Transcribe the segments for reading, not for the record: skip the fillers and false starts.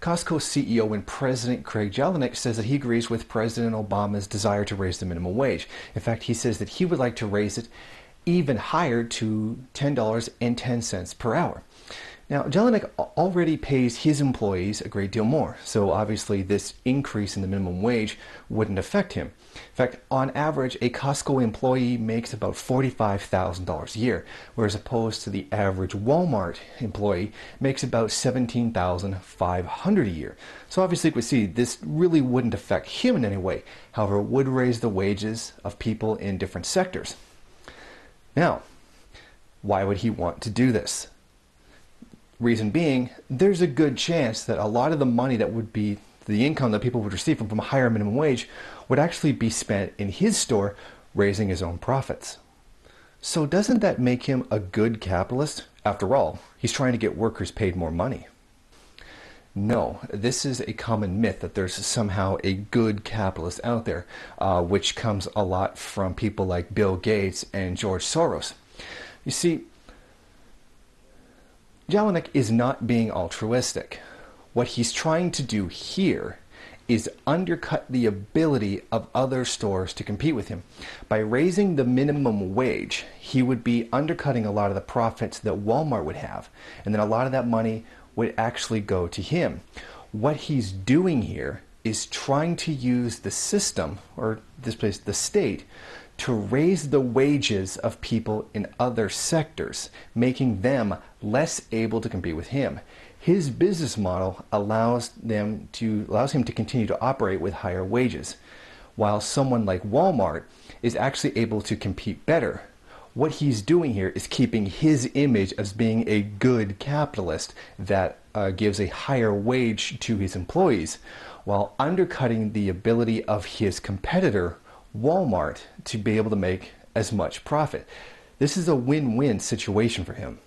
Costco CEO and President Craig Jelinek says that he agrees with President Obama's desire to raise the minimum wage. In fact, he says that he would like to raise it even higher to $10.10 per hour. Now, Jelinek already pays his employees a great deal more, so obviously this increase in the minimum wage wouldn't affect him. In fact, on average, a Costco employee makes about $45,000 a year, whereas opposed to the average Walmart employee makes about $17,500 a year. So obviously, we see this really wouldn't affect him in any way. However, it would raise the wages of people in different sectors. Now, why would he want to do this? Reason being, there's a good chance that a lot of the money that would be the income that people would receive from a higher minimum wage would actually be spent in his store raising his own profits. So doesn't that make him a good capitalist? After all, he's trying to get workers paid more money. No, this is a common myth that there's somehow a good capitalist out there, which comes a lot from people like Bill Gates and George Soros. You see, Jelinek is not being altruistic. What he's trying to do here is undercut the ability of other stores to compete with him. By raising the minimum wage, he would be undercutting a lot of the profits that Walmart would have, and then a lot of that money would actually go to him. What he's doing here is trying to use the system, or this place, the state, to raise the wages of people in other sectors, making them less able to compete with him. His business model allows him to continue to operate with higher wages, while someone like Walmart is actually able to compete better. What he's doing here is keeping his image as being a good capitalist that gives a higher wage to his employees, while undercutting the ability of his competitor, Walmart, to be able to make as much profit. This is a win-win situation for him.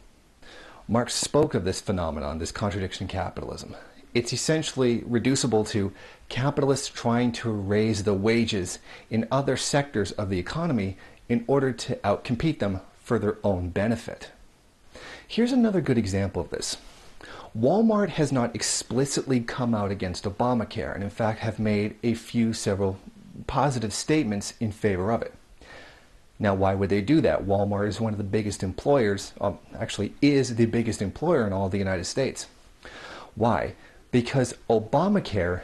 Marx spoke of this phenomenon, this contradiction in capitalism. It's essentially reducible to capitalists trying to raise the wages in other sectors of the economy in order to outcompete them for their own benefit. Here's another good example of this. Walmart has not explicitly come out against Obamacare, and in fact have made several positive statements in favor of it. Now, why would they do that? Walmart is one of the biggest employers, actually is the biggest employer in all the United States. Why? Because Obamacare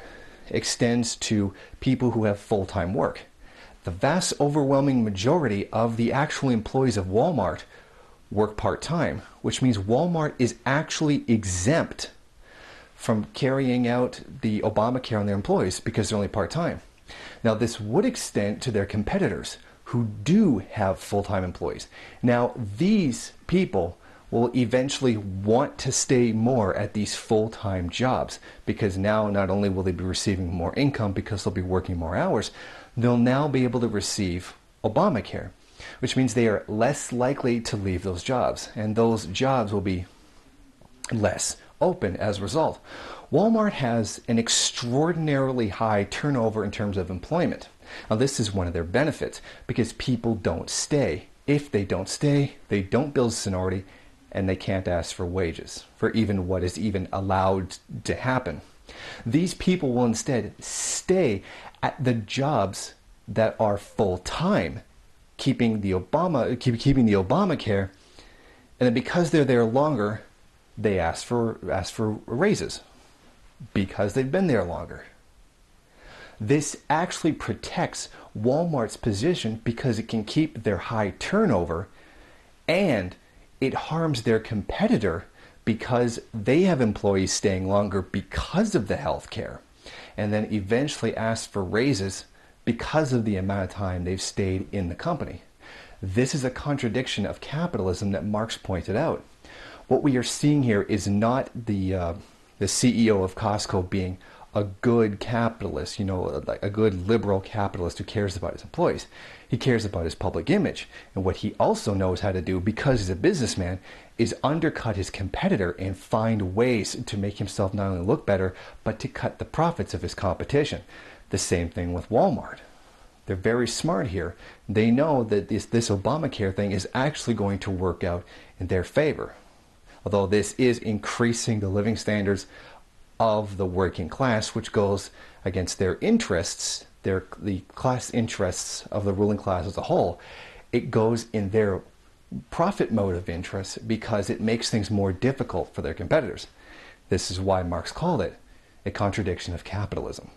extends to people who have full-time work. The vast overwhelming majority of the actual employees of Walmart work part-time, which means Walmart is actually exempt from carrying out the Obamacare on their employees because they're only part-time. Now, this would extend to their competitors who do have full-time employees. Now, these people will eventually want to stay more at these full-time jobs because now not only will they be receiving more income because they'll be working more hours, they'll now be able to receive Obamacare, which means they are less likely to leave those jobs, and those jobs will be less open as a result. Walmart has an extraordinarily high turnover in terms of employment. Now, this is one of their benefits because people don't stay. If they don't stay, they don't build seniority, and they can't ask for wages for even what is even allowed to happen. These people will instead stay at the jobs that are full-time, keeping the Obamacare, and then because they're there longer, they ask for raises because they've been there longer. This actually protects Walmart's position because it can keep their high turnover, and it harms their competitor because they have employees staying longer because of the health care, and then eventually ask for raises because of the amount of time they've stayed in the company. This is a contradiction of capitalism that Marx pointed out. What we are seeing here is not the CEO of Costco being a good capitalist, like a good liberal capitalist who cares about his employees. He cares about his public image. And what he also knows how to do, because he's a businessman, is undercut his competitor and find ways to make himself not only look better, but to cut the profits of his competition. The same thing with Walmart. They're very smart here. They know that this Obamacare thing is actually going to work out in their favor. Although this is increasing the living standards of the working class, which goes against their interests, the class interests of the ruling class as a whole. It goes in their profit motive interests because it makes things more difficult for their competitors. This is why Marx called it a contradiction of capitalism.